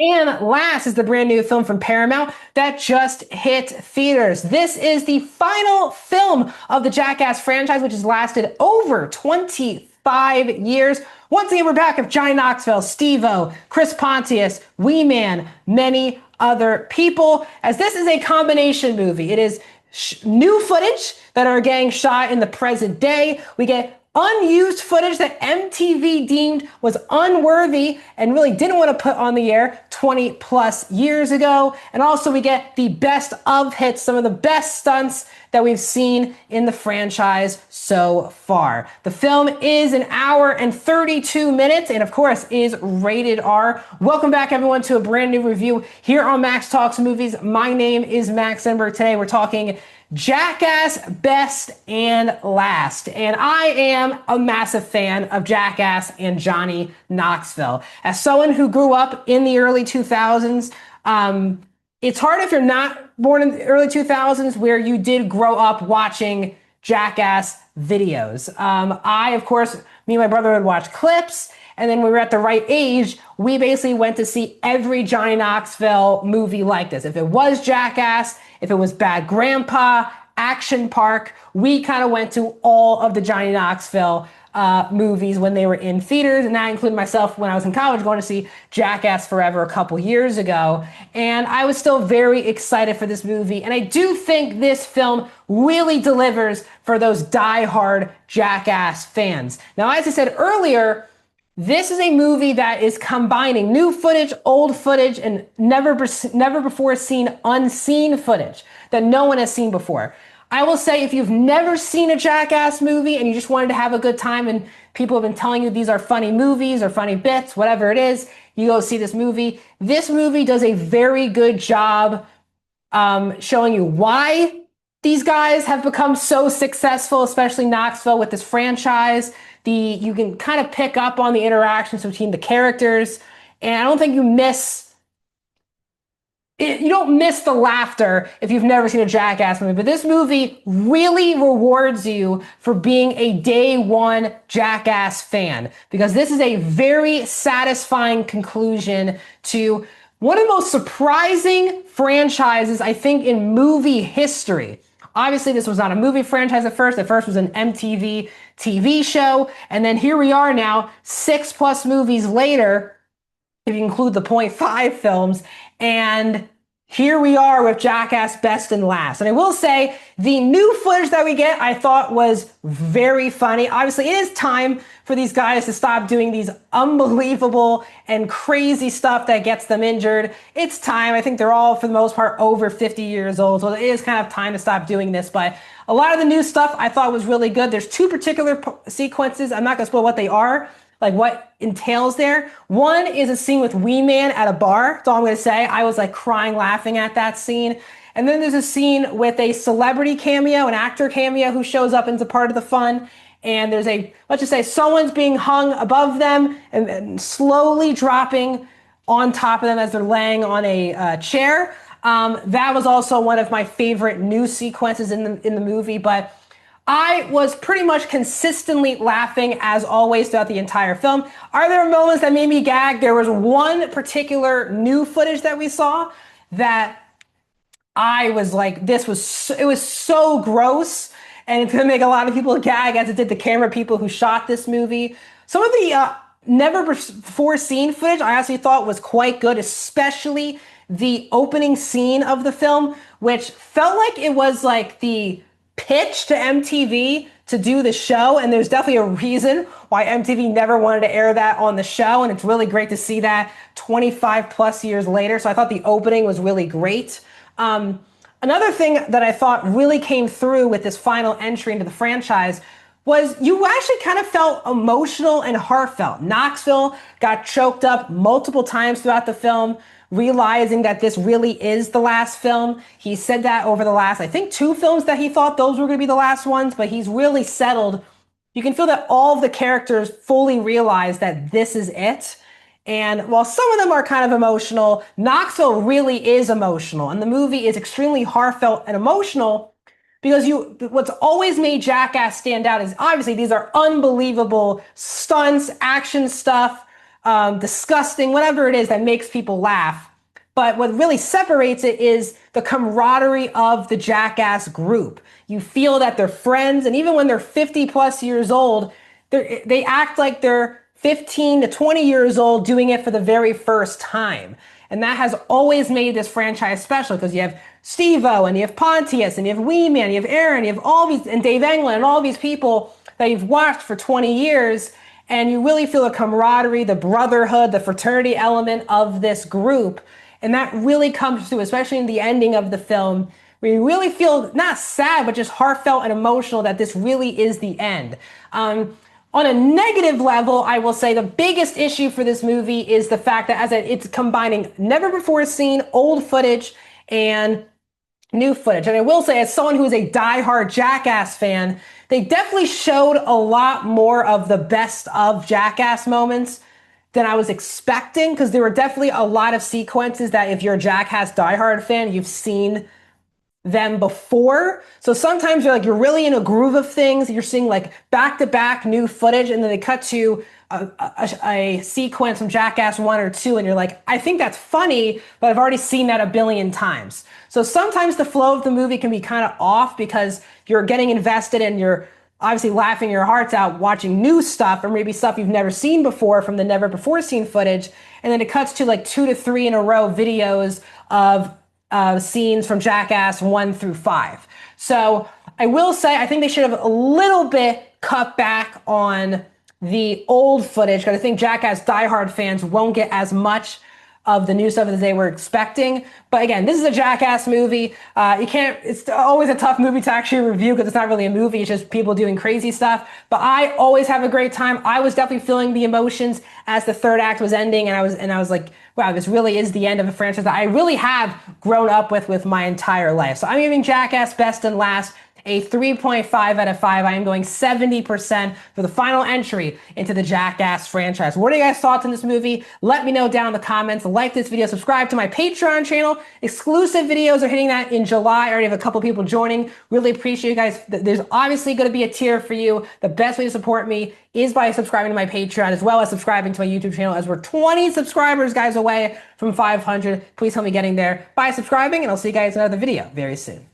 And last is the brand new film from Paramount that just hit theaters. This is the final film of the Jackass franchise, which has lasted over 25 years. Once again, we're back with Johnny Knoxville, Steve-O, Chris Pontius, Wee Man, many other people, as this is a combination movie. It is new footage that are getting shot in the present day. We get unused footage that MTV deemed was unworthy and really didn't want to put on the air 20 plus years ago. And also we get the best of hits, some of the best stunts that we've seen in the franchise so far. The film is an hour and 32 minutes and of course is rated R. Welcome back everyone to a brand new review here on Max Talks Movies. My name is Max Enberg. Today we're talking Jackass Best and Last. And I am a massive fan of Jackass and Johnny Knoxville. As someone who grew up in the early 2000s, it's hard if you're not born in the early 2000s where you did grow up watching Jackass videos. Of course, me and my brother would watch clips. And then when we were at the right age, we basically went to see every Johnny Knoxville movie like this. If it was Jackass, if it was Bad Grandpa, Action Park, we kind of went to all of the Johnny Knoxville movies when they were in theaters. And that included myself when I was in college going to see Jackass Forever a couple years ago. And I was still very excited for this movie. And I do think this film really delivers for those diehard Jackass fans. Now, as I said earlier, this is a movie that is combining new footage, old footage, and never before seen unseen footage that no one has seen before. I will say if you've never seen a Jackass movie and you just wanted to have a good time and people have been telling you these are funny movies or funny bits, whatever it is, you go see this movie. This movie does a very good job showing you why these guys have become so successful, especially Knoxville with this franchise. You can kind of pick up on the interactions between the characters, and I don't think you don't miss the laughter if you've never seen a Jackass movie. But this movie really rewards you for being a day one Jackass fan, because this is a very satisfying conclusion to one of the most surprising franchises, I think, in movie history. Obviously, this was not a movie franchise at first. At first, it was an MTV TV show. And then here we are now, 6+ movies later, if you include the .5 films. And here we are with Jackass Best and Last. And I will say, the new footage that we get, I thought was very funny. Obviously, it is time for these guys to stop doing these unbelievable and crazy stuff that gets them injured. It's time. I think they're all, for the most part, over 50 years old. So it is kind of time to stop doing this. But a lot of the new stuff I thought was really good. There's two particular sequences. I'm not going to spoil what they are, like what entails there. One is a scene with Wee Man at a bar. That's all I'm going to say. I was like crying laughing at that scene. And then there's a scene with a celebrity cameo, an actor cameo who shows up and is a part of the fun. And there's let's just say someone's being hung above them and slowly dropping on top of them as they're laying on a chair. That was also one of my favorite new sequences in the movie, but I was pretty much consistently laughing as always throughout the entire film. Are there moments that made me gag? There was one particular new footage that we saw that I was like, it was so gross, and it's gonna make a lot of people gag, as it did the camera people who shot this movie. Some of the never before seen footage I actually thought was quite good, especially the opening scene of the film, which felt like it was like the pitch to MTV to do the show, and there's definitely a reason why MTV never wanted to air that on the show, and it's really great to see that 25+ years later. So I thought the opening was really great. Another thing that I thought really came through with this final entry into the franchise was you actually kind of felt emotional and heartfelt. Knoxville got choked up multiple times throughout the film, realizing that this really is the last film. He said that over the last, I think, 2 films that he thought those were going to be the last ones, but he's really settled. You can feel that all of the characters fully realize that this is it. And while some of them are kind of emotional, Knoxville really is emotional. And the movie is extremely heartfelt and emotional because what's always made Jackass stand out is obviously these are unbelievable stunts, action stuff. disgusting, whatever it is that makes people laugh. But what really separates it is the camaraderie of the Jackass group. You feel that they're friends, and even when they're 50 plus years old, they act like they're 15 to 20 years old doing it for the very first time. And that has always made this franchise special because you have Steve-O and you have Pontius and you have Wee Man, you have Aaron, you have all these, and Dave Englund and all these people that you've watched for 20 years. And you really feel the camaraderie, the brotherhood, the fraternity element of this group. And that really comes through, especially in the ending of the film, where you really feel not sad, but just heartfelt and emotional that this really is the end. On a negative level, I will say the biggest issue for this movie is the fact that it's combining never before seen old footage and new footage. And I will say, as someone who is a diehard Jackass fan, they definitely showed a lot more of the best of Jackass moments than I was expecting, because there were definitely a lot of sequences that if you're a Jackass diehard fan, you've seen them before. So sometimes you're really in a groove of things. You're seeing like back-to-back new footage, and then they cut to a sequence from Jackass 1 or 2, and you're like, I think that's funny, but I've already seen that a billion times. So sometimes the flow of the movie can be kind of off because you're getting invested and you're obviously laughing your hearts out watching new stuff, or maybe stuff you've never seen before from the never before seen footage. And then it cuts to like 2 to 3 in a row videos of scenes from Jackass 1 through 5. So I will say, I think they should have a little bit cut back on the old footage, because I think Jackass diehard fans won't get as much of the new stuff as they were expecting. But again, this is a Jackass movie. It's always a tough movie to actually review because it's not really a movie. It's just people doing crazy stuff. But I always have a great time. I was definitely feeling the emotions as the third act was ending. And I was like, wow, this really is the end of a franchise that I really have grown up with my entire life. So I'm giving Jackass Best and Last a 3.5 out of 5. I am going 70% for the final entry into the Jackass franchise. What are you guys' thoughts on this movie? Let me know down in the comments. Like this video, subscribe to my Patreon channel. Exclusive videos are hitting that in July. I already have a couple people joining. Really appreciate you guys. There's obviously going to be a tier for you. The best way to support me is by subscribing to my Patreon, as well as subscribing to my YouTube channel, as we're 20 subscribers, guys, away from 500. Please help me getting there by subscribing, and I'll see you guys in another video very soon.